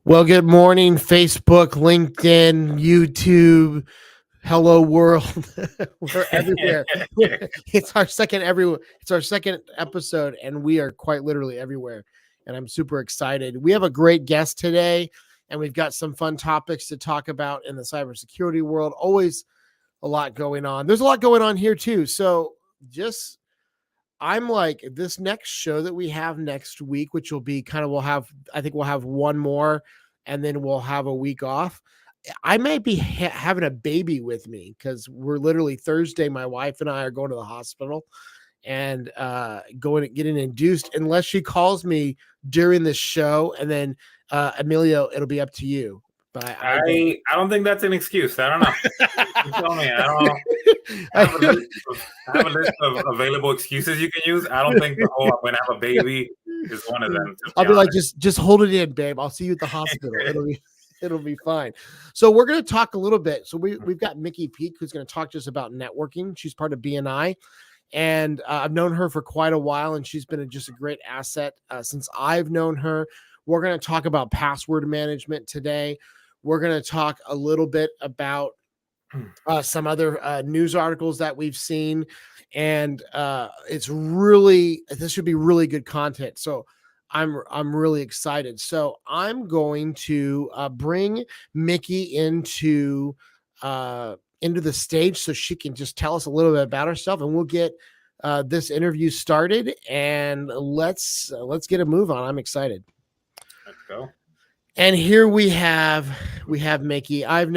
Well, good morning, Facebook, LinkedIn, YouTube, hello world. We're everywhere. It's our second It's our second episode, and we are quite literally everywhere. And I'm super excited. We have a great guest today, and we've got some fun topics to talk about in the cybersecurity world. Always a lot going on. There's a lot going on here too. So just I'm like this next show that we have next week, which will be I think we'll have one more and then we'll have a week off. I might be having a baby with me because we're literally Thursday. My wife and I are going to the hospital and going to getting induced unless she calls me during the show. And then Emilio, it'll be up to you. But I don't think that's an excuse. I don't know. You tell me. I don't know. I have a list of available excuses you can use. I don't think the whole "I'm going to have a baby" is one of them. I'll be like, just hold it in, babe. I'll see you at the hospital. It'll be fine. So we're going to talk a little bit. So we've got Micki Peak, who's going to talk to us about networking. She's part of BNI, and I've known her for quite a while, and she's been just a great asset since I've known her. We're going to talk about password management today. We're going to talk a little bit about some other news articles that we've seen, and this should be really good content. So I'm really excited. So I'm going to bring Micki into the stage so she can just tell us a little bit about herself, and we'll get this interview started. And let's get a move on. I'm excited. Let's go. And here we have Micki. I've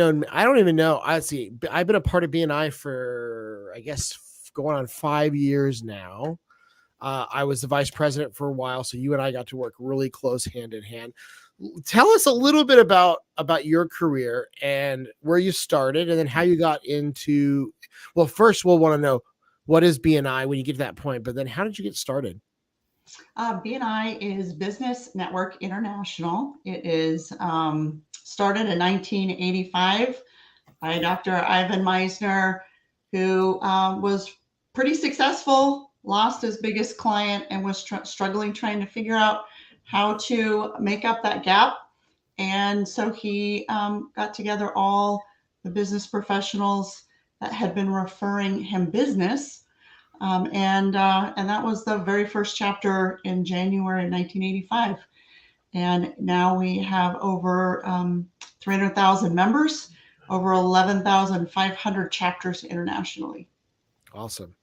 been a part of BNI for, I guess, going on 5 years now. I was the vice president for a while, so you and I got to work really close hand in hand. Tell us a little bit about your career and where you started, and then how you got into. Well, first we'll want to know what is BNI when you get to that point, but then how did you get started? BNI is Business Network International. It is started in 1985 by Dr. Ivan Meisner, who was pretty successful, lost his biggest client, and was struggling trying to figure out how to make up that gap. And so he got together all the business professionals that had been referring him business. And that was the very first chapter in January 1985. And now we have over 300,000 members, over 11,500 chapters internationally. Awesome.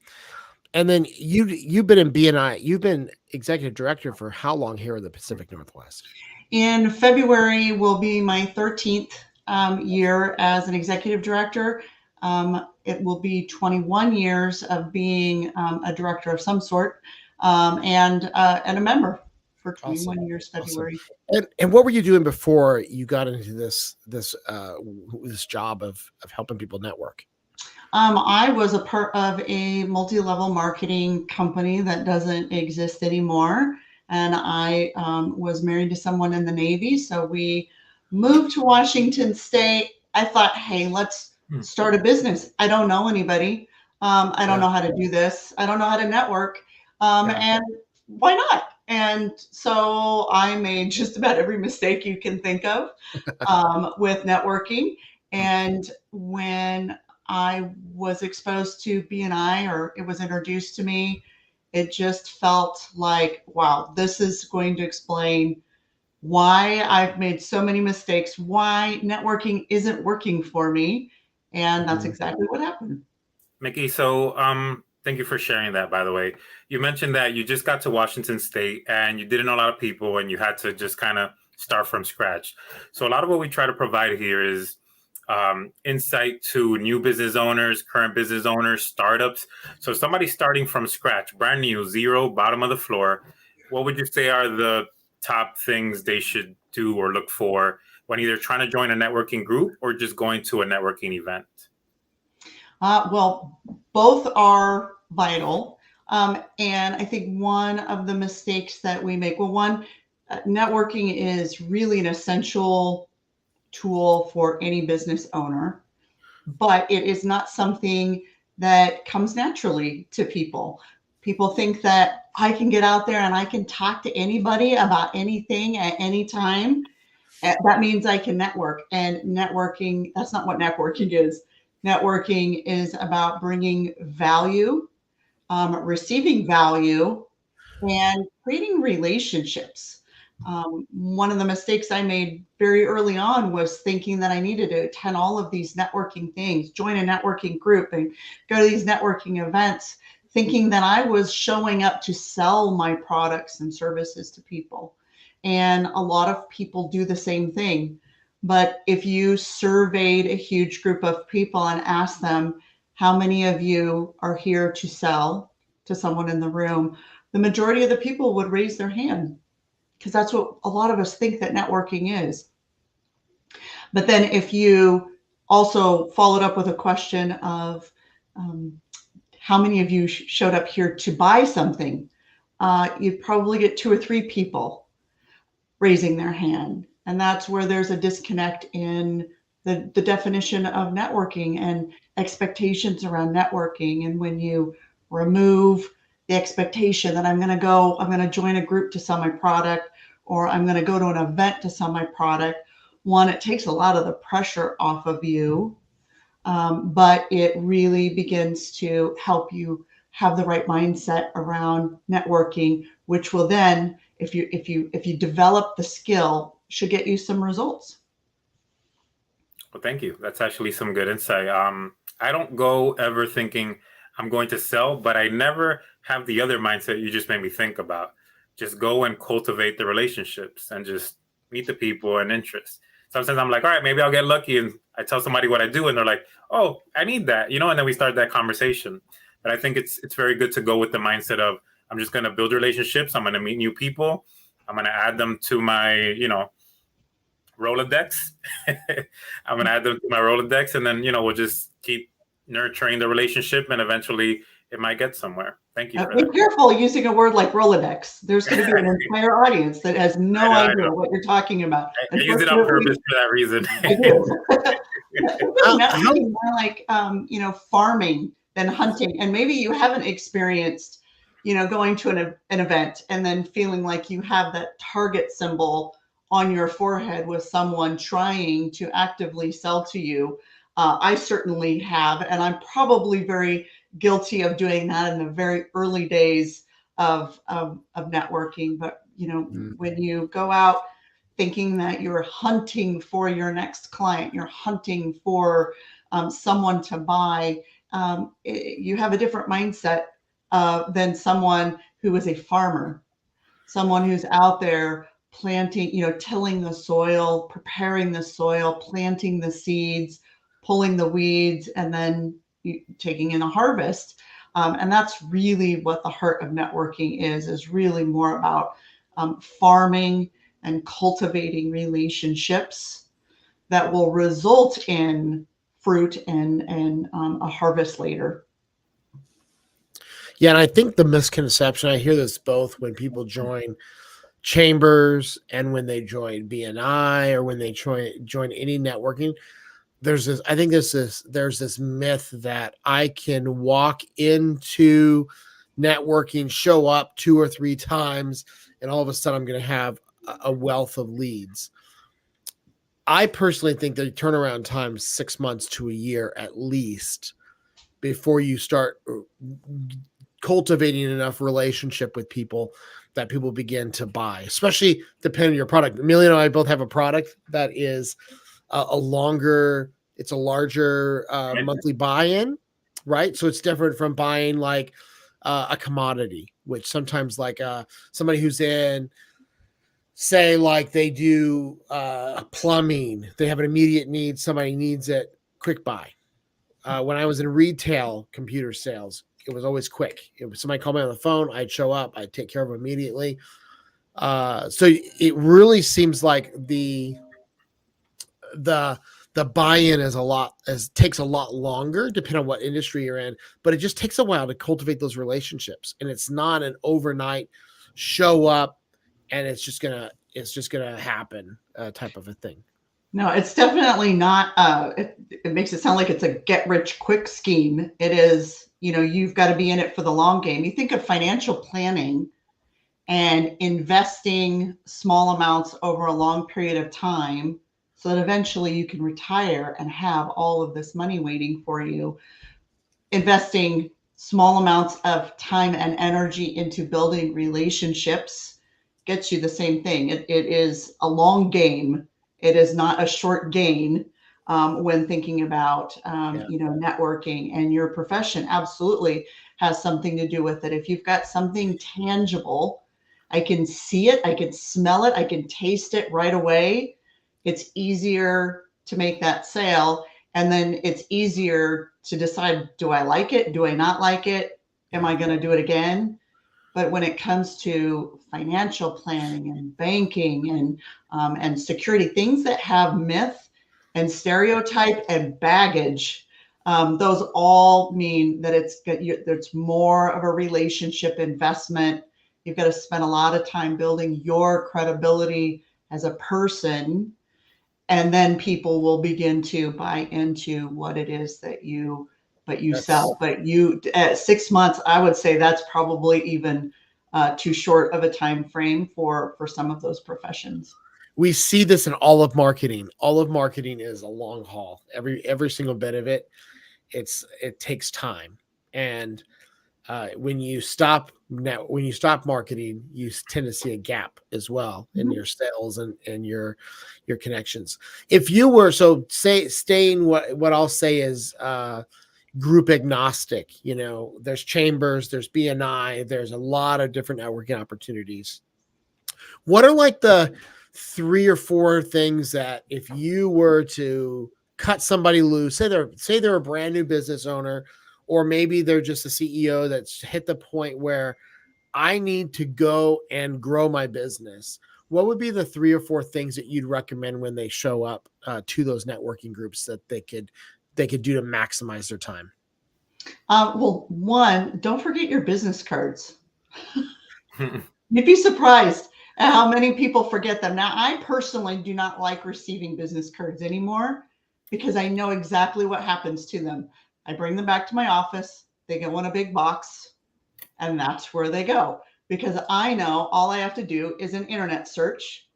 And then you've been in BNI. You've been executive director for how long here in the Pacific Northwest? In February will be my 13th year as an executive director. It will be 21 years of being a director of some sort, and a member for 21 years, February. Awesome. And what were you doing before you got into this job of helping people network? I was a part of a multi-level marketing company that doesn't exist anymore. And I was married to someone in the Navy. So we moved to Washington State. I thought, hey, let's start a business. I don't know anybody. I don't know how to do this. I don't know how to network. And why not? And so I made just about every mistake you can think of with networking. And when I was exposed to BNI, or it was introduced to me, it just felt like, wow, this is going to explain why I've made so many mistakes, why networking isn't working for me. And that's exactly what happened. Micki, so thank you for sharing that, by the way. You mentioned that you just got to Washington State and you didn't know a lot of people and you had to just kind of start from scratch. So a lot of what we try to provide here is insight to new business owners, current business owners, startups. So somebody starting from scratch, brand new, zero, bottom of the floor, what would you say are the top things they should do or look for when either trying to join a networking group or just going to a networking event? Well, both are vital. And I think one of the mistakes that we make, networking is really an essential tool for any business owner, but it is not something that comes naturally to people. People think that I can get out there and I can talk to anybody about anything at any time. That means I can network, and networking, that's not what networking is. Networking is about bringing value, receiving value, and creating relationships. One of the mistakes I made very early on was thinking that I needed to attend all of these networking things, join a networking group, and go to these networking events, thinking that I was showing up to sell my products and services to people. And a lot of people do the same thing. But if you surveyed a huge group of people and asked them, how many of you are here to sell to someone in the room, the majority of the people would raise their hand, because that's what a lot of us think that networking is. But then if you also followed up with a question of how many of you showed up here to buy something, you'd probably get 2 or 3 people raising their hand. And that's where there's a disconnect in the definition of networking and expectations around networking. And when you remove the expectation that I'm going to join a group to sell my product, or I'm going to go to an event to sell my product, one, it takes a lot of the pressure off of you, but it really begins to help you have the right mindset around networking, which will then, if you develop the skill, should get you some results. Well, thank you. That's actually some good insight. I don't go ever thinking I'm going to sell, but I never have the other mindset you just made me think about. Just go and cultivate the relationships and just meet the people and interests. Sometimes I'm like, all right, maybe I'll get lucky, and I tell somebody what I do, and they're like, oh, I need that, and then we start that conversation. But I think it's very good to go with the mindset of, I'm just going to build relationships. I'm going to meet new people. I'm going to add them to my, Rolodex. I'm going to add them to my Rolodex, and then, we'll just keep nurturing the relationship, and eventually it might get somewhere. Thank you for Be that. careful using a word like Rolodex. There's going to be an entire audience that has no idea what you're talking about. I use it on purpose for that reason. I do. More like, farming than hunting. And maybe you haven't experienced, going to an event and then feeling like you have that target symbol on your forehead with someone trying to actively sell to you. I certainly have, and I'm probably very guilty of doing that in the very early days of networking. But, when you go out thinking that you're hunting for your next client, you're hunting for someone to buy, you have a different mindset than someone who is a farmer, someone who's out there planting, tilling the soil, preparing the soil, planting the seeds, pulling the weeds, and then taking in a harvest. And that's really what the heart of networking is really more about farming and cultivating relationships that will result in fruit and a harvest later. Yeah, and I think the misconception, I hear this both when people join chambers and when they join BNI or when they join any networking. There's this myth that I can walk into networking, show up 2 or 3 times, and all of a sudden I'm going to have a wealth of leads. I personally think the turnaround time is 6 months to a year at least before you start cultivating enough relationship with people that people begin to buy, especially depending on your product. Amelia and I both have a product that is a larger monthly buy-in, right? So it's different from buying like a commodity, which sometimes like somebody who's in, say, like they do plumbing, they have an immediate need, somebody needs it, quick buy. When I was in retail computer sales, it was always quick. If somebody called me on the phone, I'd show up, I'd take care of them immediately. So it really seems like the buy-in takes a lot longer depending on what industry you're in, but it just takes a while to cultivate those relationships. And it's not an overnight show up and it's just gonna happen type of a thing. No, it's definitely not. It makes it sound like it's a get rich quick scheme. It is, you've got to be in it for the long game. You think of financial planning and investing small amounts over a long period of time so that eventually you can retire and have all of this money waiting for you. Investing small amounts of time and energy into building relationships gets you the same thing. It is a long game. It is not a short gain when thinking about, networking, and your profession absolutely has something to do with it. If you've got something tangible, I can see it, I can smell it, I can taste it right away. It's easier to make that sale. And then it's easier to decide, do I like it? Do I not like it? Am I going to do it again? But when it comes to financial planning and banking and security, things that have myth and stereotype and baggage, those all mean that it's more of a relationship investment. You've got to spend a lot of time building your credibility as a person, and then people will begin to buy into what it is that you sell. But you, at 6 months, I would say that's probably even too short of a time frame for some of those professions. We see this in all of marketing. All of marketing is a long haul. Every single bit of it, it takes time. And when you stop marketing, you tend to see a gap as well in your sales and your connections. If you were staying, what I'll say is group agnostic. There's chambers, there's BNI, there's a lot of different networking opportunities. What are like the 3 or 4 things that if you were to cut somebody loose, say they're a brand new business owner, or maybe they're just a CEO that's hit the point where I need to go and grow my business, what would be the 3 or 4 things that you'd recommend when they show up to those networking groups that they could do to maximize their time? Well, one, don't forget your business cards. You'd be surprised at how many people forget them. Now, I personally do not like receiving business cards anymore because I know exactly what happens to them. I bring them back to my office. They go in a big box, and that's where they go, because I know all I have to do is an internet search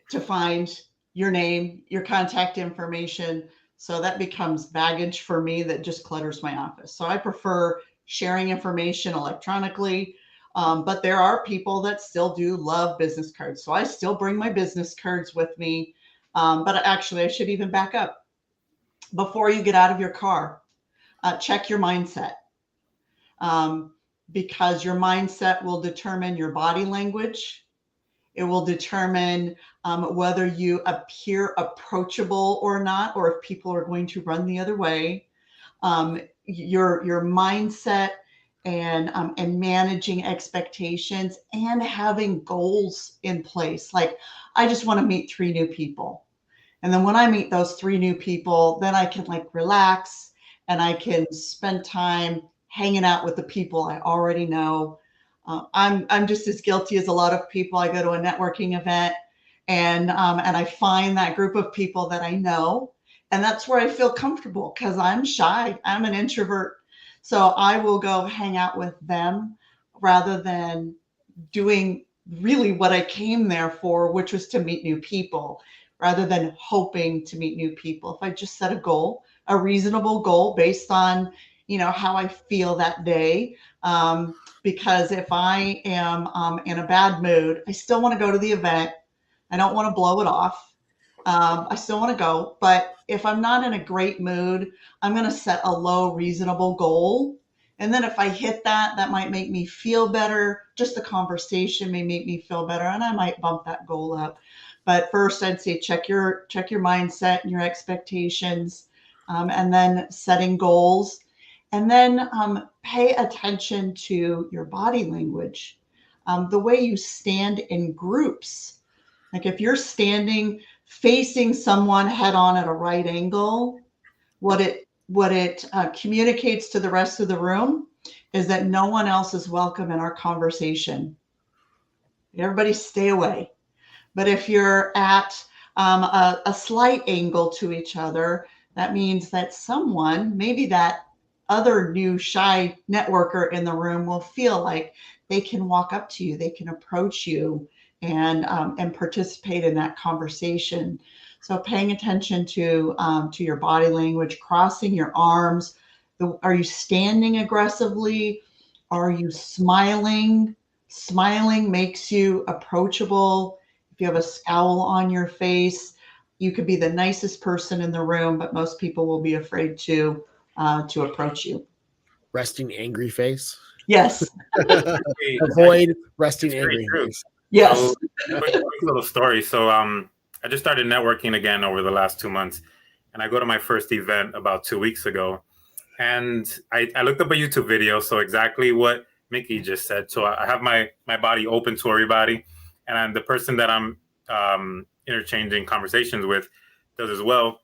to find your name, your contact information. So that becomes baggage for me that just clutters my office. So I prefer sharing information electronically. But there are people that still do love business cards. So I still bring my business cards with me. But actually, I should even back up. Before you get out of your car, check your mindset. Because your mindset will determine your body language. It will determine whether you appear approachable or not, or if people are going to run the other way. Your mindset and managing expectations and having goals in place. Like, I just want to meet 3 new people. And then when I meet those 3 new people, then I can relax and I can spend time hanging out with the people I already know. I'm just as guilty as a lot of people. I go to a networking event and I find that group of people that I know, and that's where I feel comfortable because I'm shy. I'm an introvert. So I will go hang out with them rather than doing really what I came there for, which was to meet new people, rather than hoping to meet new people. If I just set a goal, a reasonable goal based on, how I feel that day. Because if I am in a bad mood, I still want to go to the event. I don't want to blow it off. I still want to go. But if I'm not in a great mood, I'm going to set a low, reasonable goal. And then if I hit that, that might make me feel better. Just the conversation may make me feel better, and I might bump that goal up. But first, I'd say check your mindset and your expectations, and then setting goals. And then pay attention to your body language, the way you stand in groups. Like if you're standing facing someone head on at a right angle, what it communicates to the rest of the room is that no one else is welcome in our conversation. Everybody stay away. But if you're at a slight angle to each other, that means that someone, maybe that other new shy networker in the room, will feel like they can walk up to you, they can approach you and participate in that conversation. So paying attention to your body language, crossing your arms. Are you standing aggressively? Are you smiling? Smiling makes you approachable. If you have a scowl on your face, you could be the nicest person in the room, but most people will be afraid to approach you. Resting angry face. Yes. Avoid resting angry face. Yes. So, quick little story. So I just started networking again over the last 2 months, and I go to my first event about 2 weeks ago, and I looked up a YouTube video. So exactly what Micki just said. So I have my body open to everybody, and the person that I'm interchanging conversations with does as well.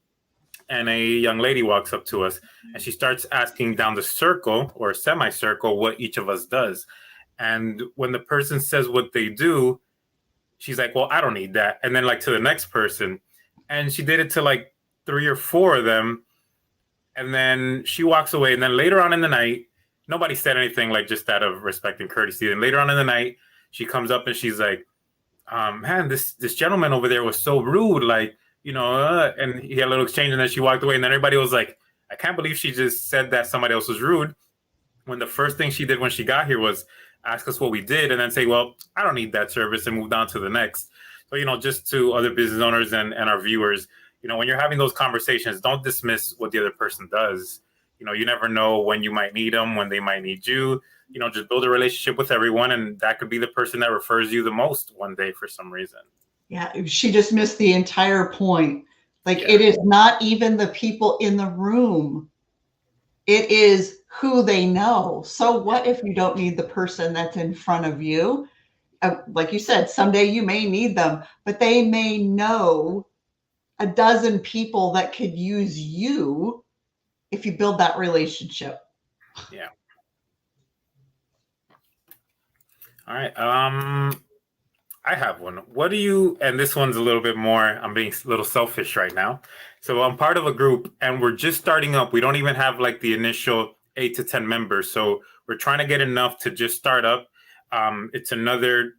And a young lady walks up to us, and she starts asking down the circle or semicircle what each of us does. And when the person says what they do, she's like, well, I don't need that. And then like to the next person. And she did it to like 3 or 4 of them. And then she walks away. And then later on in the night, nobody said anything, like just out of respect and courtesy. And later on in the night, she comes up and she's like, man, this gentleman over there was so rude. Like, you know, and he had a little exchange, and then she walked away. And then everybody was like, I can't believe she just said that somebody else was rude, when the first thing she did when she got here was ask us what we did and then say, well, I don't need that service, and moved on to the next. So, you know, just to other business owners and our viewers, you know, when you're having those conversations, don't dismiss what the other person does. You know, you never know when you might need them, when they might need you. You know, just build a relationship with everyone, and that could be the person that refers you the most one day for some reason. Yeah, she just missed the entire point. Like, it is not even the people in the room. It is who they know. So what if you don't need the person that's in front of you? Like you said, someday you may need them, but they may know a dozen people that could use you if you build that relationship. Yeah. All right. I have one. What do you, and this one's a little bit more, I'm being a little selfish right now. So I'm part of a group and we're just starting up. We don't even have like the initial 8 to 10 members. So we're trying to get enough to just start up. It's another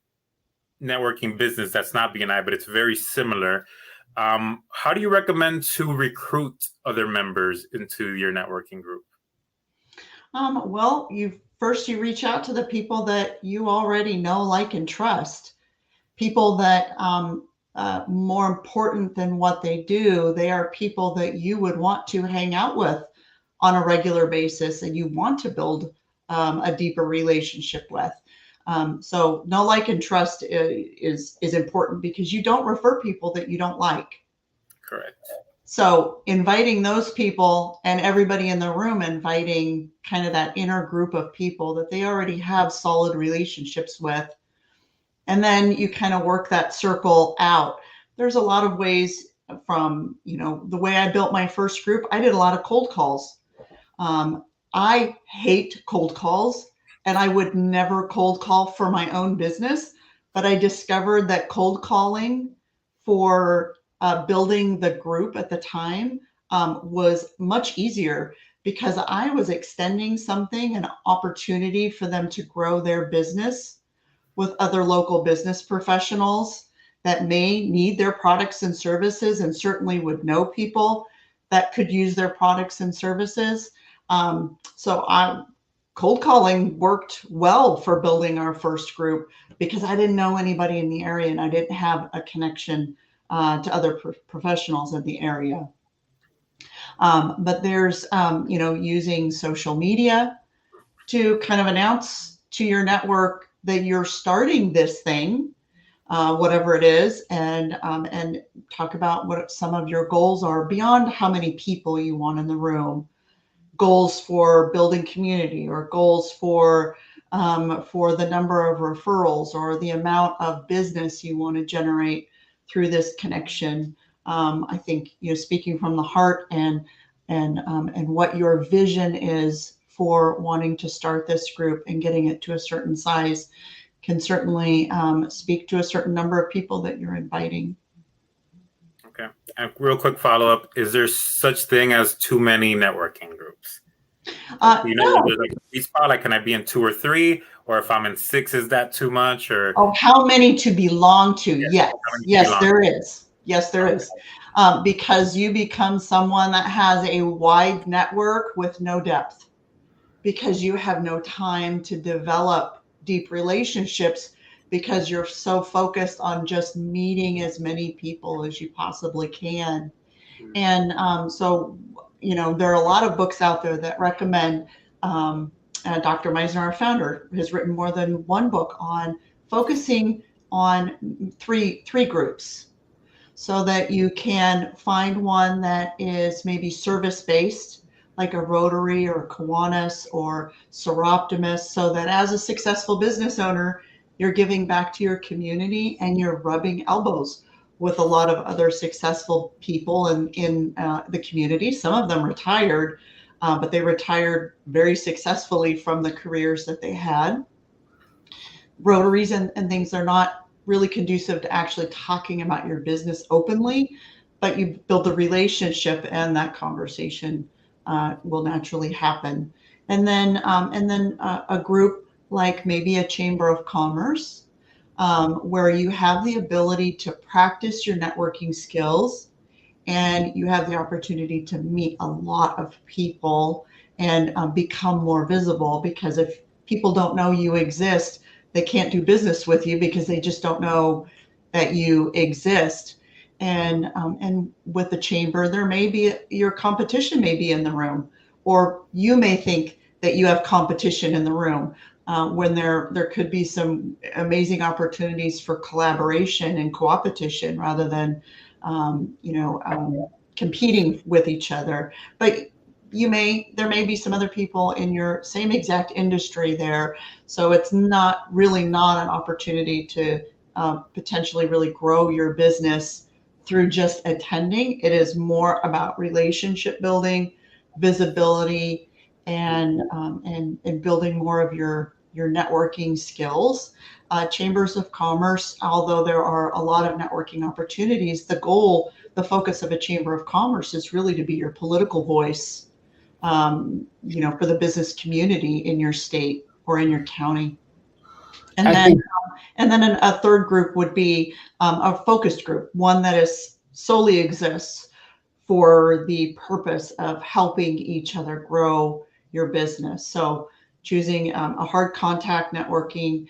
networking business that's not BNI, but it's very similar. How do you recommend to recruit other members into your networking group? Well, you reach out to the people that you already know, like, and trust. People that, more important than what they do, they are people that you would want to hang out with on a regular basis, and you want to build a deeper relationship with. So know, like, and trust is important, because you don't refer people that you don't like. Correct. So inviting those people, and everybody in the room inviting kind of that inner group of people that they already have solid relationships with. And then you kind of work that circle out. There's a lot of ways. From, you know, the way I built my first group, I did a lot of cold calls. I hate cold calls, and I would never cold call for my own business. But I discovered that cold calling for building the group at the time was much easier, because I was extending something, an opportunity for them to grow their business with other local business professionals that may need their products and services, and certainly would know people that could use their products and services. So cold calling worked well for building our first group, because I didn't know anybody in the area, and I didn't have a connection to other professionals in the area. But there's, you know, using social media to kind of announce to your network that you're starting this thing, whatever it is, and talk about what some of your goals are beyond how many people you want in the room. Goals for building community, or goals for the number of referrals, or the amount of business you want to generate through this connection. I think, you know, speaking from the heart, and what your vision is for wanting to start this group and getting it to a certain size can certainly speak to a certain number of people that you're inviting. Okay. And real quick follow-up, is there such thing as too many networking groups? You know, No. there's like a sweet spot. Like, can I be in 2 or 3, or if I'm in 6, is that too much? Or Oh, how many to belong to? yeah, Yes, how many to yes, belong there to? is. Yes, there Okay. is. Because you become someone that has a wide network with no depth, because you have no time to develop deep relationships because you're so focused on just meeting as many people as you possibly can. And so, you know, there are a lot of books out there that recommend. Dr. Meisner, our founder, has written more than one book on focusing on three groups, so that you can find one that is maybe service based, like a Rotary or Kiwanis or Seroptimus, so that as a successful business owner, you're giving back to your community and you're rubbing elbows with a lot of other successful people in the community. Some of them retired, but they retired very successfully from the careers that they had. Rotaries and things are not really conducive to actually talking about your business openly, but you build the relationship and that conversation will naturally happen. And then a group like maybe a chamber of commerce, where you have the ability to practice your networking skills and you have the opportunity to meet a lot of people and become more visible, because if people don't know you exist, they can't do business with you because they just don't know that you exist. And with the chamber, there may be your competition may be in the room, or you may think that you have competition in the room, when there could be some amazing opportunities for collaboration and co-opetition rather than competing with each other. But there may be some other people in your same exact industry there, so it's not an opportunity to potentially really grow your business through just attending. It is more about relationship building, visibility, and building more of your networking skills. Chambers of commerce, although there are a lot of networking opportunities, the focus of a chamber of commerce is really to be your political voice, for the business community in your state or in your county. And I then, think a third group would be a focused group, one that is solely exists for the purpose of helping each other grow your business. So choosing a hard contact networking,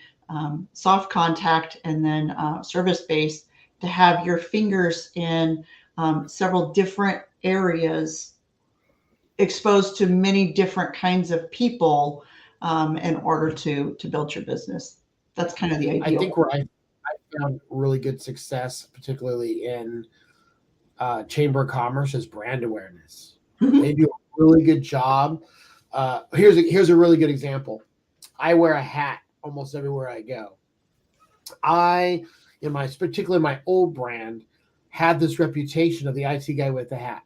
soft contact, and then service based, to have your fingers in several different areas, exposed to many different kinds of people, in order to build your business. That's kind of the I ideal. think where I found really good success, particularly in Chamber of Commerce, is brand awareness. Mhm. They do a really good job. Here's a really good example. I wear a hat almost everywhere I go. Particularly my old brand, had this reputation of the IT guy with the hat.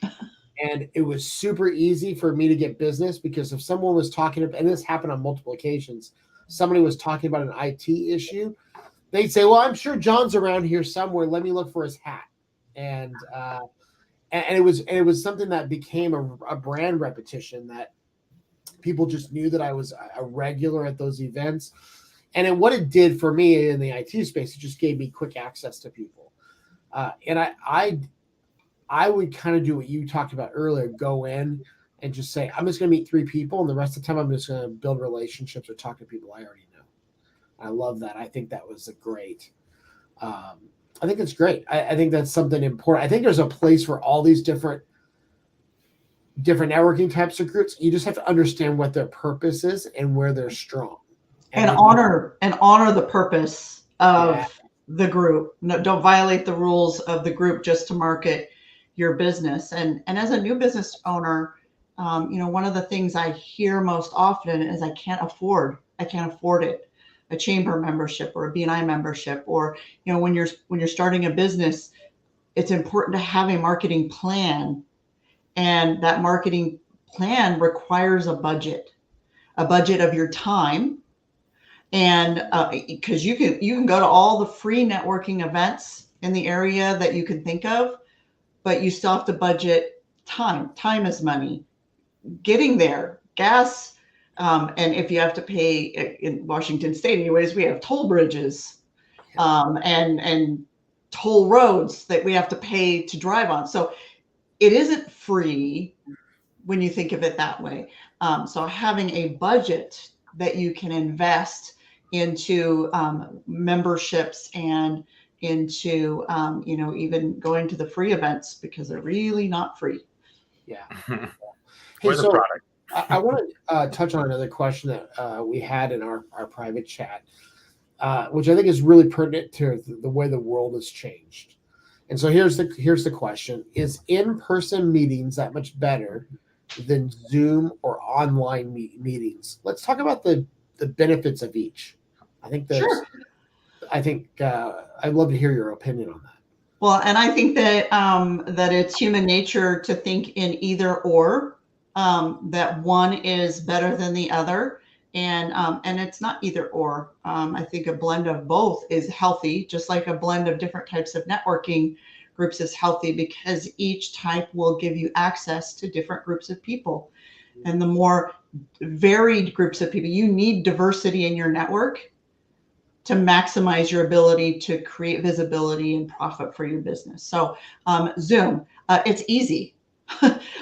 And it was super easy for me to get business, because if someone was talking about, and this happened on multiple occasions, somebody was talking about an IT issue, they'd say, "Well, I'm sure John's around here somewhere. Let me look for his hat." And it was something that became a brand repetition, that people just knew that I was a regular at those events. And what it did for me in the IT space, it just gave me quick access to people. And I would kind of do what you talked about earlier, go in and just say, I'm just going to meet 3 people, and the rest of the time I'm just going to build relationships or talk to people I already know. I love that. I think that was great. I think it's great. I think that's something important. I think there's a place for all these different networking types of groups. You just have to understand what their purpose is and where they're strong. And honor the purpose of the group. No, don't violate the rules of the group just to market your business. And as a new business owner, one of the things I hear most often is, I can't afford it. A chamber membership or a BNI membership, or when you're starting a business, it's important to have a marketing plan, and that marketing plan requires a budget of your time. And because you can go to all the free networking events in the area that you can think of, but you still have to budget time. Time is money. getting there, gas. And if you have to pay in Washington State, anyways, we have toll bridges and toll roads that we have to pay to drive on. So it isn't free when you think of it that way. So having a budget that you can invest into memberships and into, even going to the free events, because they're really not free. Yeah. Hey, the product. I want to touch on another question that we had in our private chat, which I think is really pertinent to the way the world has changed. And so here's the question: is in-person meetings that much better than Zoom or online meetings? Let's talk about the benefits of each. I think Sure. I'd love to hear your opinion on that. Well, and I think that that it's human nature to think in either or, that one is better than the other, and it's not either or. I think a blend of both is healthy, just like a blend of different types of networking groups is healthy, because each type will give you access to different groups of people. And the more varied groups of people, you need diversity in your network to maximize your ability to create visibility and profit for your business. So Zoom, it's easy.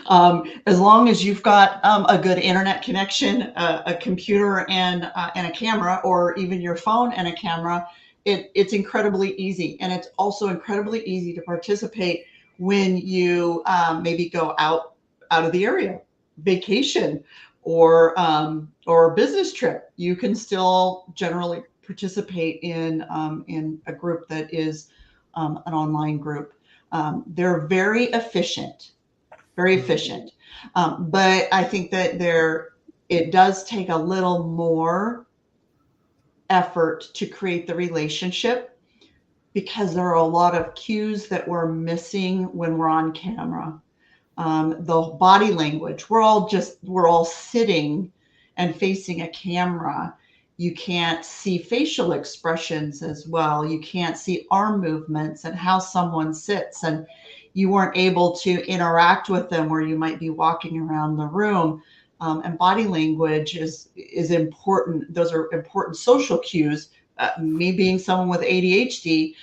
As long as you've got a good internet connection, a computer and a camera, or even your phone and a camera, it's incredibly easy. And it's also incredibly easy to participate when you maybe go out of the area, vacation, or business trip. You can still generally participate in a group that is an online group. They're very efficient, but I think that it does take a little more effort to create the relationship, because there are a lot of cues that we're missing when we're on camera. The body language, we're all sitting and facing a camera. You can't see facial expressions as well. You can't see arm movements and how someone sits, and you weren't able to interact with them where you might be walking around the room. And body language is important. Those are important social cues. Me being someone with ADHD,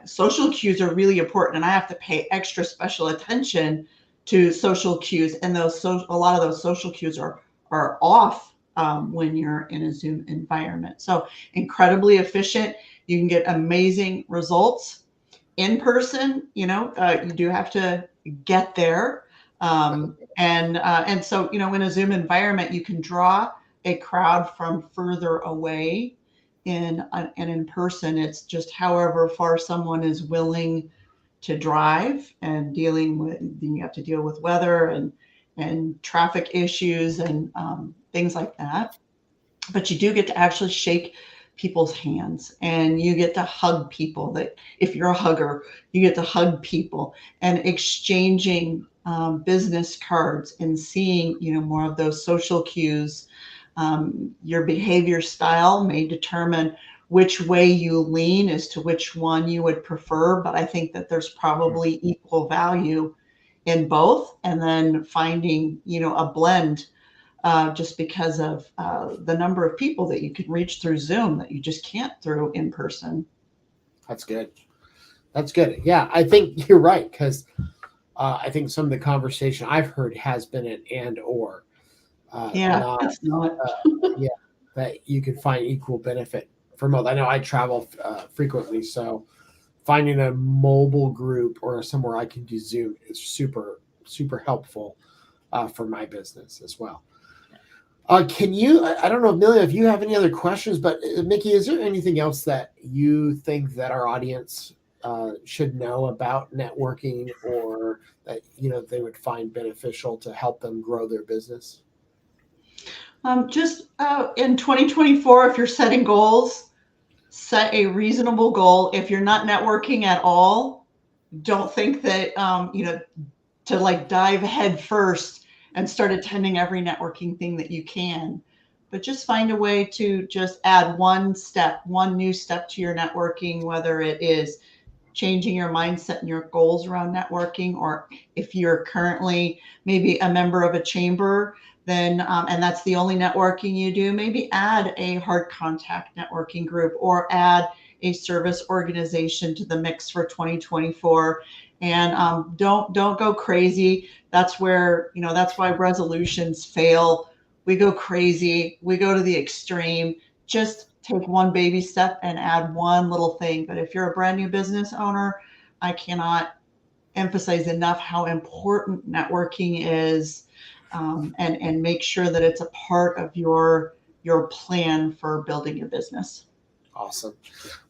social cues are really important, and I have to pay extra special attention to social cues. And a lot of those social cues are off when you're in a Zoom environment. So incredibly efficient. You can get amazing results. In person, you do have to get there. And so, in a Zoom environment, you can draw a crowd from further away. And in person, it's just however far someone is willing to drive, and you have to deal with weather and traffic issues and things like that. But you do get to actually shake people's hands, and you get to hug people. That if you're a hugger, you get to hug people, and exchanging business cards and seeing, more of those social cues. Your behavior style may determine which way you lean as to which one you would prefer, but I think that there's probably equal value in both, and then finding, a blend, just because of the number of people that you can reach through Zoom that you just can't through in person. That's good. Yeah, I think you're right, because I think some of the conversation I've heard has been an and or. It's not. That you can find equal benefit from both. I know I travel frequently, so finding a mobile group or somewhere I can do Zoom is super, super helpful for my business as well. Can you, I don't know, Amelia, if you have any other questions, but Micki, is there anything else that you think that our audience should know about networking, or that, they would find beneficial to help them grow their business? Just in 2024, if you're setting goals, set a reasonable goal. If you're not networking at all, don't think that, to like dive head first and start attending every networking thing that you can. But just find a way to just add one new step to your networking, whether it is changing your mindset and your goals around networking, or if you're currently maybe a member of a chamber, then and that's the only networking you do, maybe add a hard contact networking group or add a service organization to the mix for 2024. And don't go crazy. That's where, that's why resolutions fail. We go crazy. We go to the extreme. Just take one baby step and add one little thing. But if you're a brand new business owner, I cannot emphasize enough how important networking is, and make sure that it's a part of your plan for building your business. Awesome.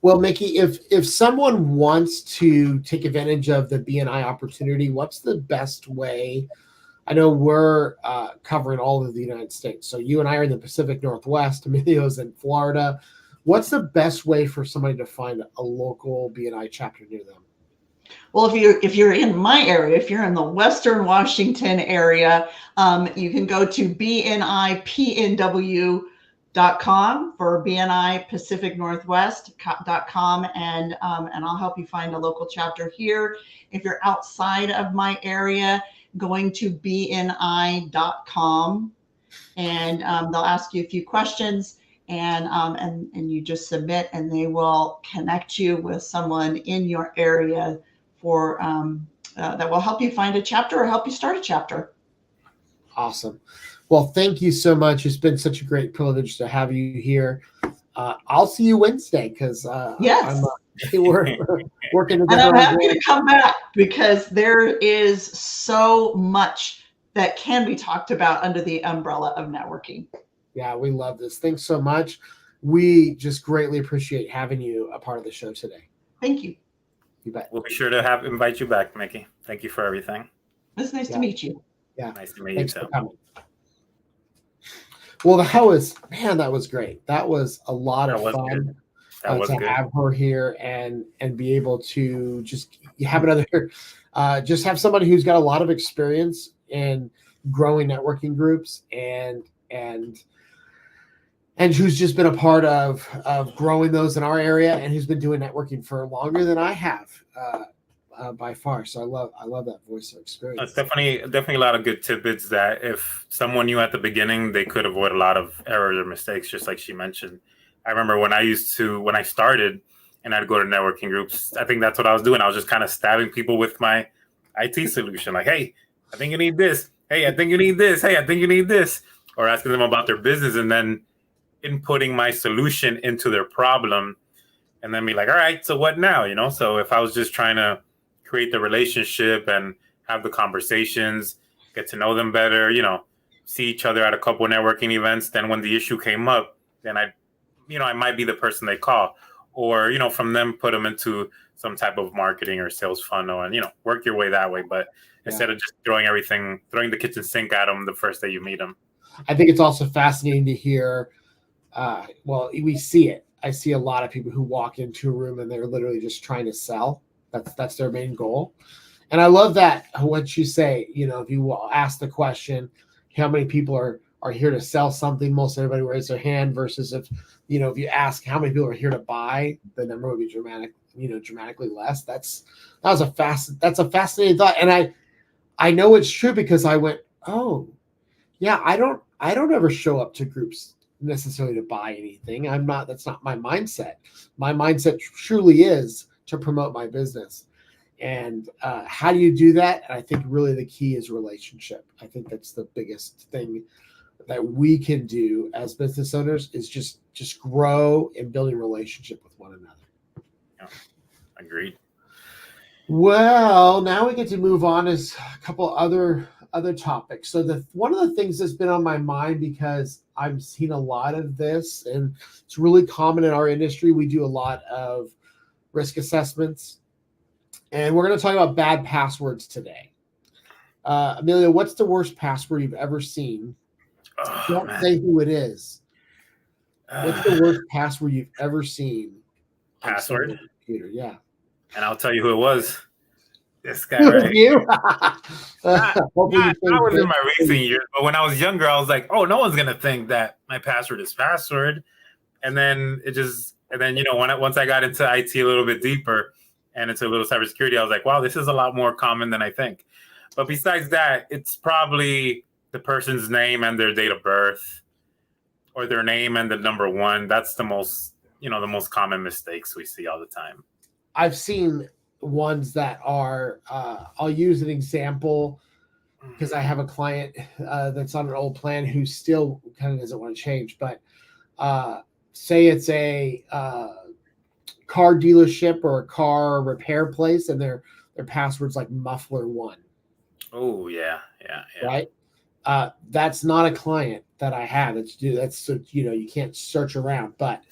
Well, Micki, if someone wants to take advantage of the BNI opportunity, what's the best way? I know we're covering all of the United States. So you and I are in the Pacific Northwest, Emilio's in Florida. What's the best way for somebody to find a local BNI chapter near them? Well, if you're in my area, if you're in the Western Washington area, you can go to BNIPNW.com for BNI Pacific Northwest.com, and I'll help you find a local chapter here. If you're outside of my area, going to BNI.com, and they'll ask you a few questions, and you just submit, and they will connect you with someone in your area for that will help you find a chapter or help you start a chapter. Awesome. Well, thank you so much. It's been such a great privilege to have you here. I'll see you Wednesday because yes, we're working together. And I'm happy to come back because there is so much that can be talked about under the umbrella of networking. Yeah, we love this. Thanks so much. We just greatly appreciate having you a part of the show today. Thank you. You bet. We'll be sure to invite you back, Micki. Thank you for everything. It's nice to meet you. Yeah. Nice to meet Thanks you too. For coming. Well, that was great. That was a lot of fun to have her here and be able to just have another, just have somebody who's got a lot of experience in growing networking groups and who's just been a part of growing those in our area and who's been doing networking for longer than I have by far. So I love that voice of experience. It's definitely a lot of good tidbits that if someone knew at the beginning, they could avoid a lot of errors or mistakes, just like she mentioned. I remember when I started and I'd go to networking groups, I think that's what I was doing. I was just kind of stabbing people with my IT solution. Like, hey, I think you need this. Hey, I think you need this. Hey, I think you need this. Or asking them about their business and then inputting my solution into their problem and then be like, all right, so what now? So if I was just trying to create the relationship and have the conversations, get to know them better, see each other at a couple of networking events, then when the issue came up, then I might be the person they call, or, from them, put them into some type of marketing or sales funnel and, work your way that way. But instead of just throwing the kitchen sink at them the first day you meet them. I think it's also fascinating to hear. We see it. I see a lot of people who walk into a room and they're literally just trying to sell. That's their main goal. And I love that what you say, if you ask the question, how many people are here to sell something, most everybody raise their hand versus if you ask how many people are here to buy, the number would be dramatically less. That's a fascinating thought. And I know it's true because I went, oh yeah, I don't ever show up to groups necessarily to buy anything. That's not my mindset. My mindset truly is to promote my business. And how do you do that? And I think really the key is relationship. I think that's the biggest thing that we can do as business owners is just grow and building relationship with one another. Yeah, agreed. Well, now we get to move on as a couple other topics. So one of the things that's been on my mind because I've seen a lot of this and it's really common in our industry. We do a lot of risk assessments, and we're going to talk about bad passwords today. Emilio, what's the worst password you've ever seen? Don't say who it is. What's the worst password you've ever seen? Password? On computer? Yeah. And I'll tell you who it was. This guy, right? You? I was in my racing years, but when I was younger, I was like, oh, no one's going to think that my password is password. And then once I got into IT a little bit deeper, and it's a little cybersecurity. I was like, wow, this is a lot more common than I think. But besides that, it's probably the person's name and their date of birth, or their name and the number one. That's the most, the most common mistakes we see all the time. I've seen ones that are, I'll use an example because I have a client that's on an old plan who still kind of doesn't want to change. But say it's a car dealership or a car repair place, and their password's like muffler1. Oh, yeah. Right? That's not a client that I have. That's you can't search around. But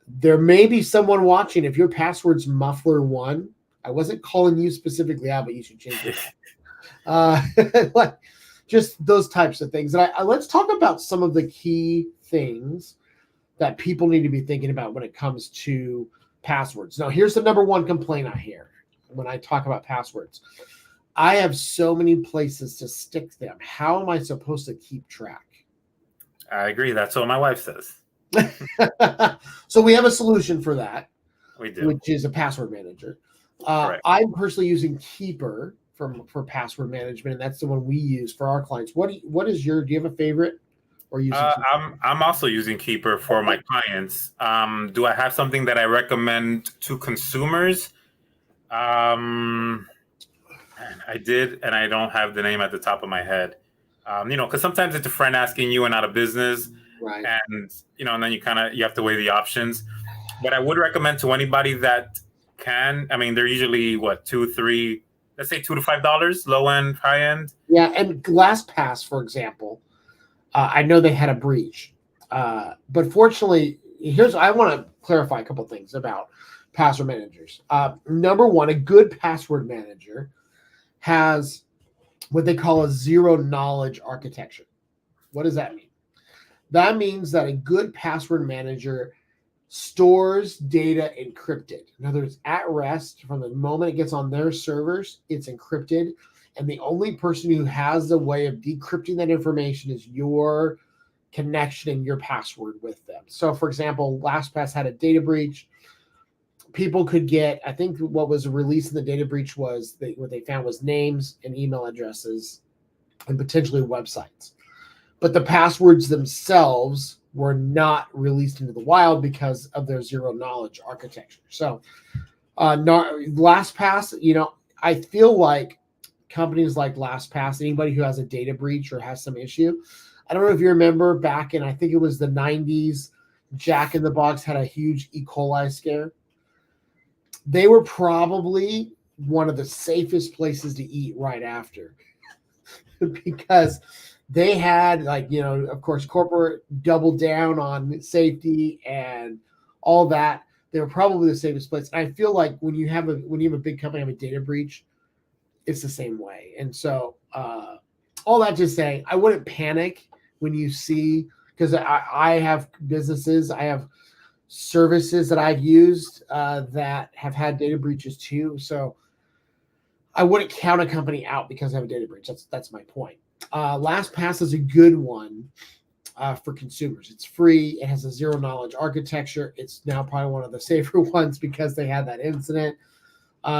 there may be someone watching. If your password's muffler1, I wasn't calling you specifically out, but you should change it. Like just those types of things. And let's talk about some of the key things that people need to be thinking about when it comes to passwords. Now, here's the number one complaint I hear when I talk about passwords. I have so many places to stick them. How am I supposed to keep track? I agree. That's what my wife says. So we have a solution for that. We do. Which is a password manager. I'm personally using Keeper for password management, and that's the one we use for our clients. Do you have a favorite? Or I'm also using Keeper for my clients. Do I have something that I recommend to consumers? I did, and I don't have the name at the top of my head. Because sometimes it's a friend asking you and out of business, right? And and then you have to weigh the options. But I would recommend to anybody that can. I mean, they're usually what, $2, $3, let's say $2 to $5, low end, high end. Yeah, and LastPass, for example, I know they had a breach, but fortunately, I want to clarify a couple of things about password managers. Number one, a good password manager has what they call a zero knowledge architecture. What does that mean? That means that a good password manager stores data encrypted. In other words, at rest, from the moment it gets on their servers, it's encrypted. And the only person who has the way of decrypting that information is your connection and your password with them. So, for example, LastPass had a data breach. People could get, I think what was released in the data breach was what they found was names and email addresses and potentially websites. But the passwords themselves were not released into the wild because of their zero knowledge architecture. So LastPass, I feel like companies like LastPass, anybody who has a data breach or has some issue, I don't know if you remember back in, I think it was the 90s, Jack in the Box had a huge E. coli scare. They were probably one of the safest places to eat right after because they had, of course, corporate doubled down on safety and all that. They were probably the safest place. And I feel like when you have a big company have a data breach, it's the same way. And so all that to say, I wouldn't panic when you see, because I have businesses, I have services that I've used that have had data breaches too. So I wouldn't count a company out because I have a data breach. That's my point. LastPass is a good one for consumers. It's free. It has a zero knowledge architecture. It's now probably one of the safer ones because they had that incident.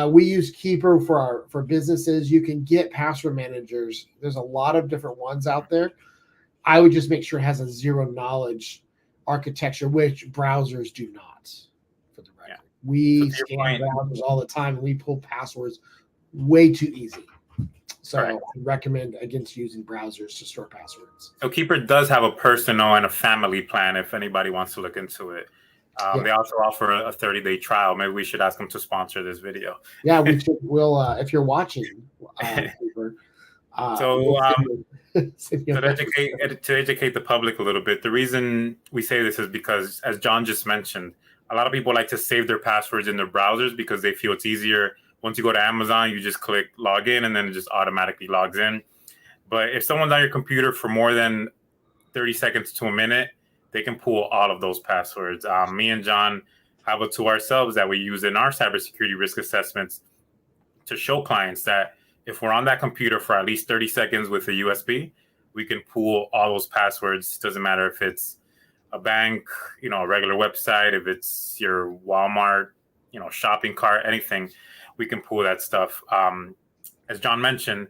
We use Keeper for businesses. You can get password managers. There's a lot of different ones out there. I would just make sure it has a zero knowledge architecture, which browsers do not. For the record, we scan browsers all the time, and we pull passwords way too easy. So I recommend against using browsers to store passwords. So Keeper does have a personal and a family plan if anybody wants to look into it. They also offer a 30-day trial. Maybe we should ask them to sponsor this video. Yeah, we should. We'll if you're watching, Keeper. To educate the public a little bit, the reason we say this is because, as John just mentioned, a lot of people like to save their passwords in their browsers because they feel it's easier. Once you go to Amazon, you just click login and then it just automatically logs in. But if someone's on your computer for more than 30 seconds to a minute, they can pull all of those passwords. Me and John have a tool ourselves that we use in our cybersecurity risk assessments to show clients that if we're on that computer for at least 30 seconds with a USB, we can pull all those passwords. Doesn't matter if it's a bank, a regular website, if it's your Walmart, shopping cart, anything, we can pull that stuff. As John mentioned,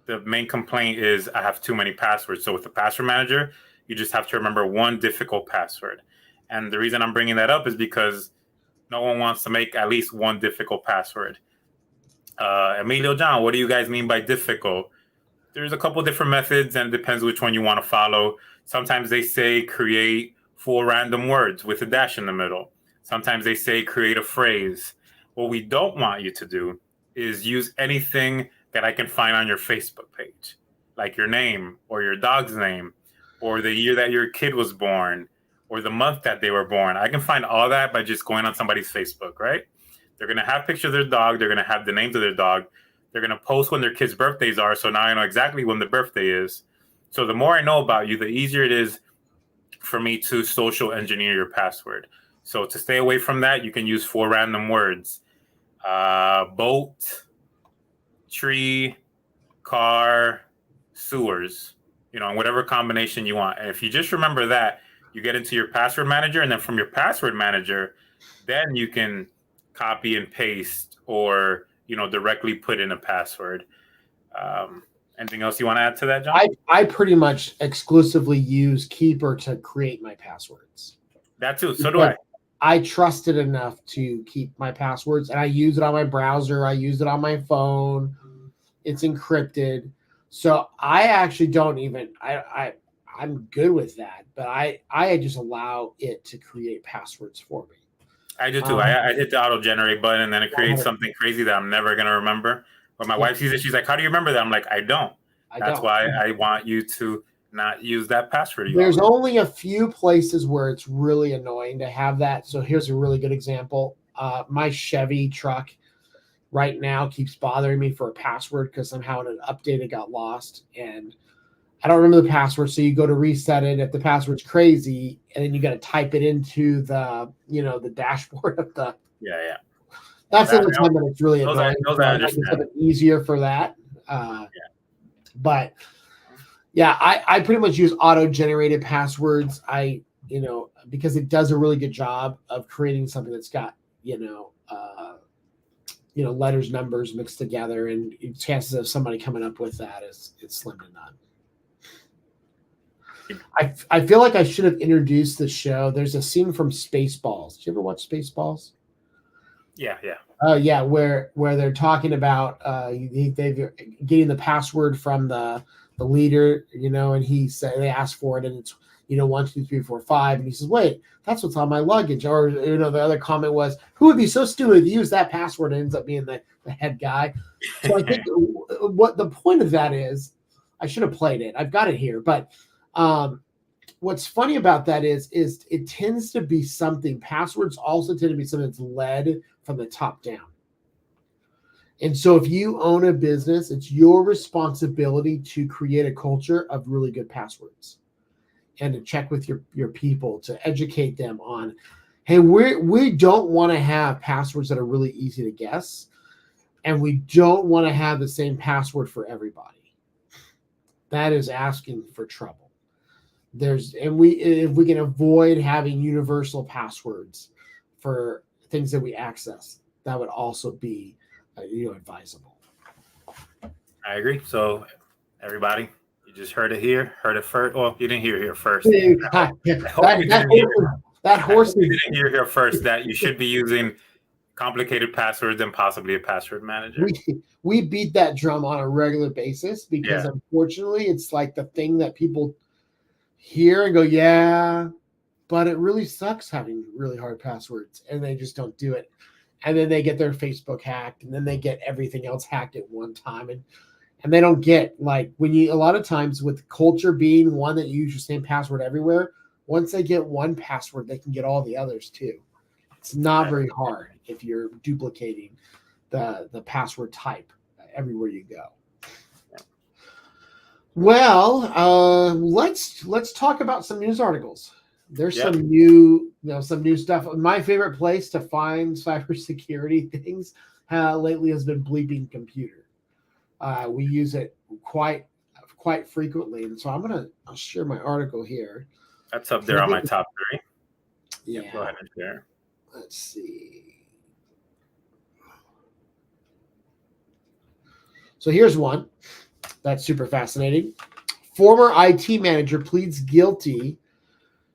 the main complaint is I have too many passwords. So with the password manager, you just have to remember one difficult password. And the reason I'm bringing that up is because no one wants to make at least one difficult password. Emilio, John, what do you guys mean by difficult? There's a couple different methods, and it depends which one you want to follow. Sometimes they say create 4 random words with a dash in the middle. Sometimes they say create a phrase. What we don't want you to do is use anything that I can find on your Facebook page, like your name or your dog's name or the year that your kid was born or the month that they were born. I can find all that by just going on somebody's Facebook, right? They're going to have pictures of their dog. They're going to have the names of their dog. They're going to post when their kids' birthdays are. So now I know exactly when the birthday is. So the more I know about you, the easier it is for me to social engineer your password. So to stay away from that, you can use 4 random words. Boat, tree, car, sewers, in whatever combination you want. And if you just remember that, you get into your password manager, and then from your password manager, then you can copy and paste or, directly put in a password. Anything else you want to add to that, John? I pretty much exclusively use Keeper to create my passwords. That too. So do I. I trust it enough to keep my passwords, and I use it on my browser. I use it on my phone. It's encrypted. So I actually don't even, I'm good with that, but I just allow it to create passwords for me. I do too. I hit the auto generate button, and then it creates something crazy that I'm never going to remember. When my wife sees it, she's like, how do you remember that? I'm like, I don't. That's why I want you to not use that password. There's only a few places where it's really annoying to have that. So here's a really good example. My Chevy truck right now keeps bothering me for a password because somehow in an update it got lost and I don't remember the password. So you go to reset it. If the password's crazy, and then you got to type it into the the dashboard of the That's the only time that it's really annoying. It's easier for that. But yeah, I pretty much use auto-generated passwords. Because it does a really good job of creating something that's got letters, numbers mixed together, and chances of somebody coming up with that is slim to none. I feel like I should have introduced the show. There's a scene from Spaceballs. Did you ever watch Spaceballs? Yeah. Yeah, where they're talking about they're getting the password from the leader, and they ask for it, and it's 1, 2, 3, 4, 5, and he says, "Wait, that's what's on my luggage." Or the other comment was, "Who would be so stupid to use that password?" And ends up being the head guy. So I think what the point of that is, I should have played it. I've got it here, but what's funny about that is it tends to be something. Passwords also tend to be something that's led from the top down. And so if you own a business, it's your responsibility to create a culture of really good passwords and to check with your people, to educate them on, hey, we don't want to have passwords that are really easy to guess. And we don't want to have the same password for everybody. That is asking for trouble. If we can avoid having universal passwords for things that we access, that would also be advisable. I agree. So everybody, you just heard it first. Well, you didn't hear it here first. That horse you didn't hear here first that you should be using complicated passwords and possibly a password manager. We beat that drum on a regular basis because unfortunately it's like the thing that people hear and go, yeah, but it really sucks having really hard passwords, and they just don't do it. And then they get their Facebook hacked, and then they get everything else hacked at one time. And they don't get, like, a lot of times with culture being one that you use your same password everywhere, once they get one password, they can get all the others too. It's not very hard if you're duplicating the password type everywhere you go. Well, let's talk about some news articles. There's some new stuff. My favorite place to find cybersecurity things lately has been Bleeping Computer. We use it quite frequently, and so I'll share my article here. That's up there on my top 3. Yeah. Go ahead and share. Let's see. So here's one that's super fascinating. Former IT manager pleads guilty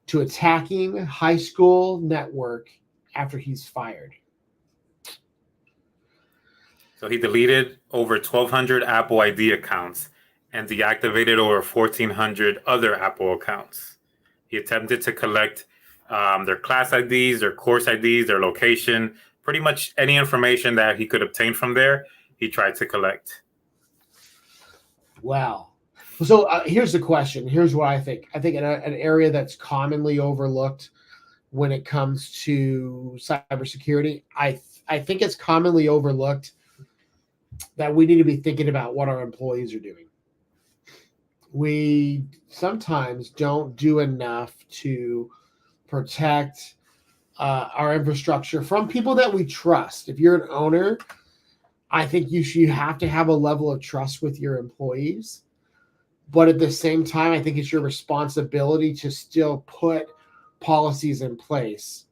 to attacking high school network after he's fired. So he deleted over 1,200 Apple ID accounts and deactivated over 1,400 other Apple accounts. He attempted to collect their class IDs, their course IDs, their location, pretty much any information that he could obtain from there, he tried to collect. Wow. So here's the question. Here's what I think. I think an area that's commonly overlooked when it comes to cybersecurity, I think it's commonly overlooked that we need to be thinking about what our employees are doing. We sometimes don't do enough to protect our infrastructure from people that we trust. If you're an owner, I think you have to have a level of trust with your employees. But at the same time, I think it's your responsibility to still put policies in place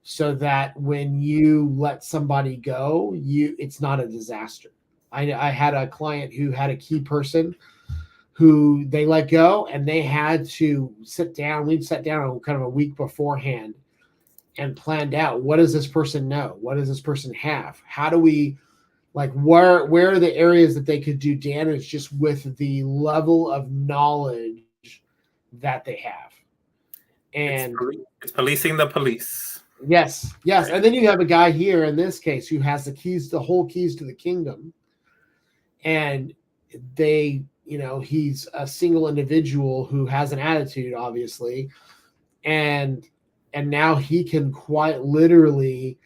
so that when you let somebody go, it's not a disaster. I had a client who had a key person who they let go, and they had to sit down. We'd sat down kind of a week beforehand and planned out, what does this person know? What does this person have? How do we, like, where are the areas that they could do damage just with the level of knowledge that they have? And it's policing the police. Yes. And then you have a guy here in this case who has the whole keys to the kingdom. And he's a single individual who has an attitude, obviously. And now he can quite literally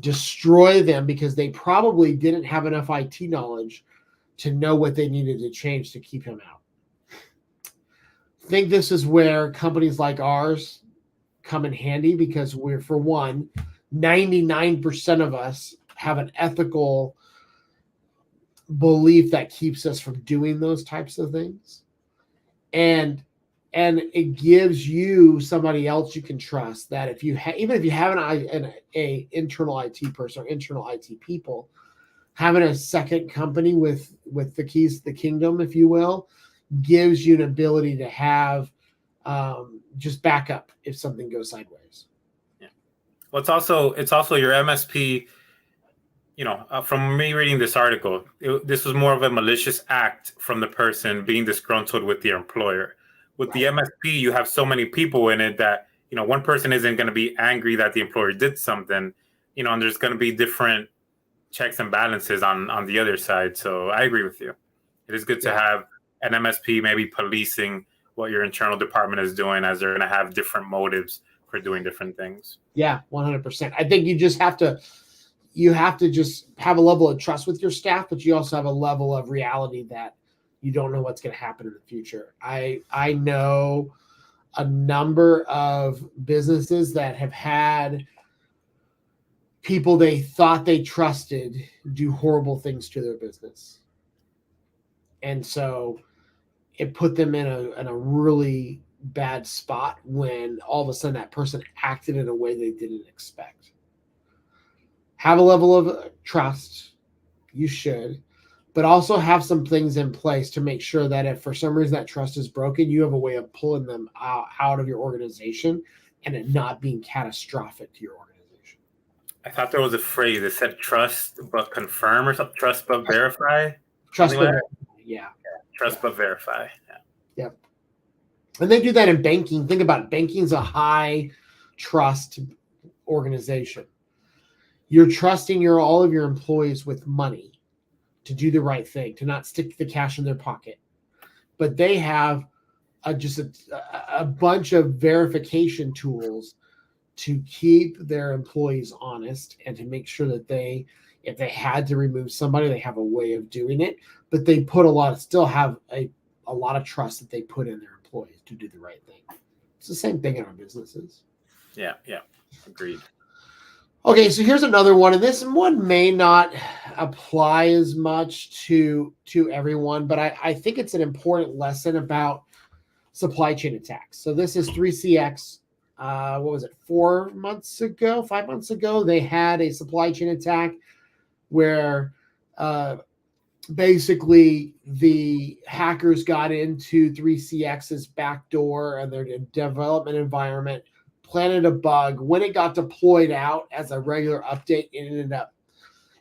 destroy them because they probably didn't have enough IT knowledge to know what they needed to change to keep him out. I think this is where companies like ours come in handy, because we're, for one, 99% of us have an ethical belief that keeps us from doing those types of things. And it gives you somebody else you can trust, that if you even if you have an internal IT person or internal IT people, having a second company with the keys to the kingdom, if you will, gives you an ability to have just backup if something goes sideways. Yeah. Well, it's also your MSP. From me reading this article, this was more of a malicious act from the person being disgruntled with their employer. With the MSP, you have so many people in it that, one person isn't going to be angry that the employer did something, and there's going to be different checks and balances on the other side. So I agree with you. It is good to have an MSP maybe policing what your internal department is doing, as they're going to have different motives for doing different things. Yeah, 100%. I think you just have to just have a level of trust with your staff, but you also have a level of reality that you don't know what's going to happen in the future. I know a number of businesses that have had people they thought they trusted do horrible things to their business. And so it put them in a really bad spot when all of a sudden that person acted in a way they didn't expect. Have a level of trust, you should, but also have some things in place to make sure that if for some reason that trust is broken, you have a way of pulling them out of your organization and it not being catastrophic to your organization. I thought there was a phrase that said trust but confirm or something, trust but verify. Trust but verify, yeah. Trust but verify. Yeah. Yep. And they do that in banking. Think about it. Banking's a high trust organization. You're trusting all of your employees with money to do the right thing, to not stick the cash in their pocket. But they have just a bunch of verification tools to keep their employees honest and to make sure that if they had to remove somebody, they have a way of doing it. But they still have a lot of trust that they put in their employees to do the right thing. It's the same thing in our businesses. Yeah, agreed. Okay, so here's another one, and this one may not apply as much to everyone, but I think it's an important lesson about supply chain attacks. So this is 3CX. What was it? 5 months ago, they had a supply chain attack where basically the hackers got into 3CX's backdoor and their development environment, planted a bug. When it got deployed out as a regular update, it ended up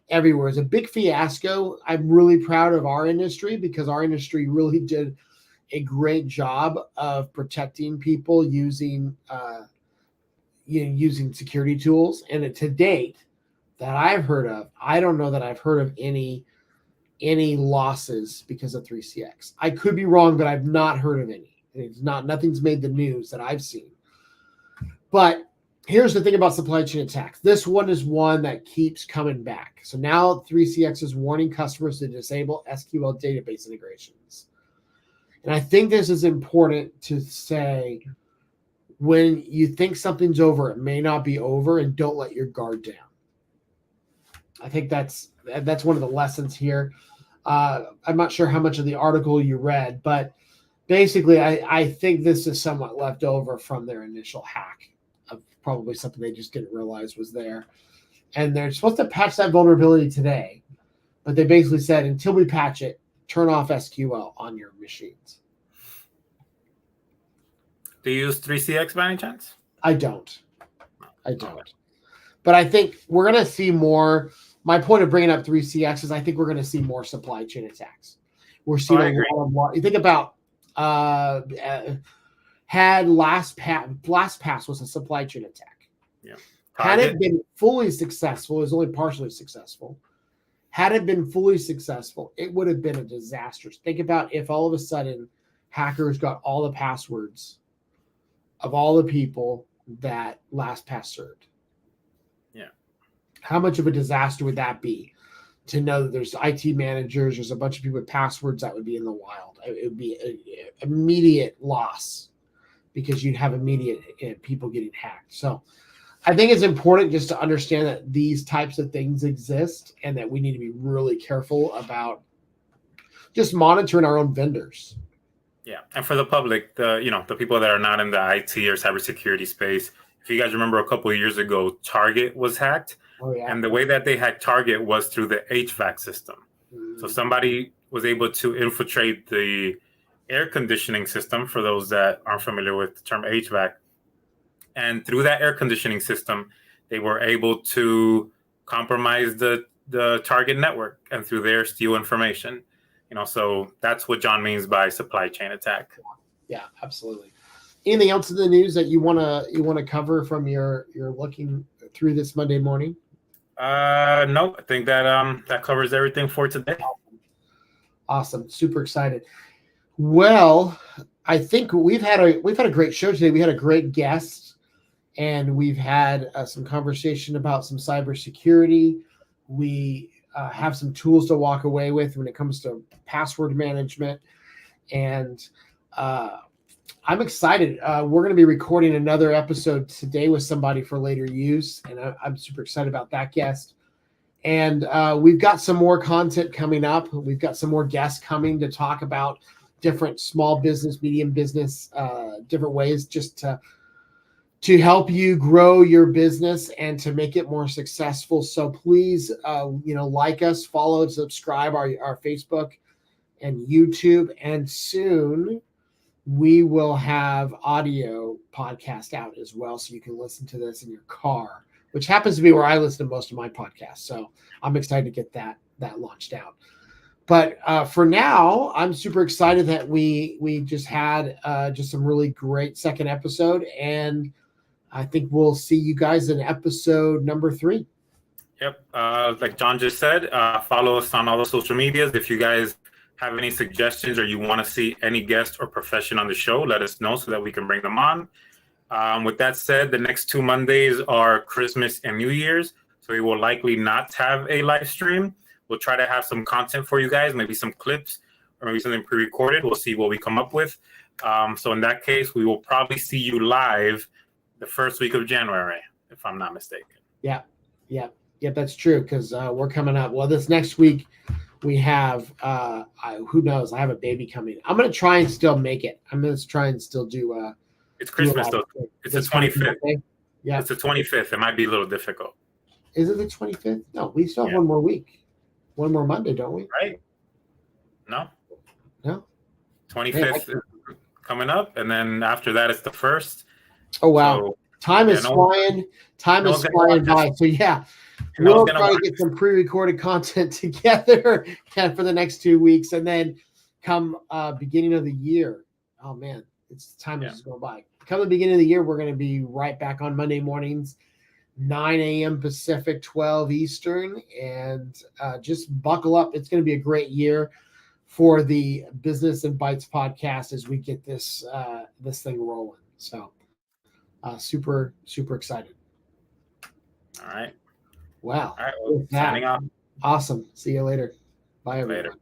everywhere. It's a big fiasco. I'm really proud of our industry because our industry really did a great job of protecting people using using security tools. And to date, that I've heard of, I don't know that I've heard of any losses because of 3CX. I could be wrong, but I've not heard of any. Nothing's made the news that I've seen. But here's the thing about supply chain attacks. This one is one that keeps coming back. So now 3CX is warning customers to disable SQL database integrations. And I think this is important to say, when you think something's over, it may not be over, and don't let your guard down. I think that's one of the lessons here. I'm not sure how much of the article you read, but basically I think this is somewhat left over from their initial hack of probably something they just didn't realize was there. And they're supposed to patch that vulnerability today, but they basically said, until we patch it, turn off SQL on your machines. Do you use 3CX by any chance? I don't. But I think we're going to see more. My point of bringing up 3CX is I think we're going to see more supply chain attacks. We're seeing a lot of. You think about had LastPass was a supply chain attack. Yeah. Had it been fully successful, it was only partially successful. Had it been fully successful, it would have been a disaster. Think about if all of a sudden hackers got all the passwords of all the people that LastPass served. Yeah. How much of a disaster would that be? To know that there's IT managers, there's a bunch of people with passwords that would be in the wild. It would be an immediate loss because you'd have immediate people getting hacked. So I think it's important just to understand that these types of things exist and that we need to be really careful about just monitoring our own vendors. Yeah. And for the public, the people that are not in the IT or cybersecurity space, if you guys remember a couple of years ago, Target was hacked. Oh, yeah. And the way that they hacked Target was through the HVAC system. Mm-hmm. So somebody was able to infiltrate the air conditioning system, for those that aren't familiar with the term HVAC. And through that air conditioning system, they were able to compromise the Target network and through there steal information. So that's what John means by supply chain attack. Yeah, absolutely. Anything else in the news that you want to cover from your looking through this Monday morning? No, I think that covers everything for today. Awesome. Super excited. Well, I think we've had a great show today. We had a great guest, and we've had some conversation about some cybersecurity. We have some tools to walk away with when it comes to password management, and I'm excited. We're going to be recording another episode today with somebody for later use, and I'm super excited about that guest. And we've got some more content coming up. We've got some more guests coming to talk about different small business, medium business, different ways just to help you grow your business and to make it more successful. So please, like us, follow, subscribe our Facebook and YouTube, and soon we will have audio podcast out as well, so you can listen to this in your car, which happens to be where I listen to most of my podcasts. So I'm excited to get that launched out. But for now, I'm super excited that we just had just some really great second episode, and I think we'll see you guys in episode number 3. Yep. Like John just said, follow us on all the social medias. If you guys have any suggestions or you want to see any guest or profession on the show, let us know so that we can bring them on. With that said, the next 2 Mondays are Christmas and New Year's, so we will likely not have a live stream. We'll try to have some content for you guys, maybe some clips or maybe something pre-recorded. We'll see what we come up with. So in that case, we will probably see you live the first week of January, if I'm not mistaken. Yeah, that's true, because we're coming up. Well, this next week we have, who knows? I have a baby coming. I'm going to try and still make it. I'm going to try and still do it's Christmas, though. It's the 25th. Yeah. It's the 25th. It might be a little difficult. Is it the 25th? No, we still have one more week. One more Monday, don't we? Right. No. No. 25th is coming up, and then after that, it's the 1st. Oh wow. So, time is flying. Time is flying by. So yeah, we'll try to get some pre-recorded content together for the next 2 weeks, and then come beginning of the year. Oh man, it's time is just going by. Come the beginning of the year, we're going to be right back on Monday mornings, 9 a.m. Pacific, 12 Eastern, and just buckle up. It's going to be a great year for the Business and Bytes podcast as we get this thing rolling. So super excited. All right. Wow. All right. Well, signing off. Awesome. See you later. Bye, everyone. Later.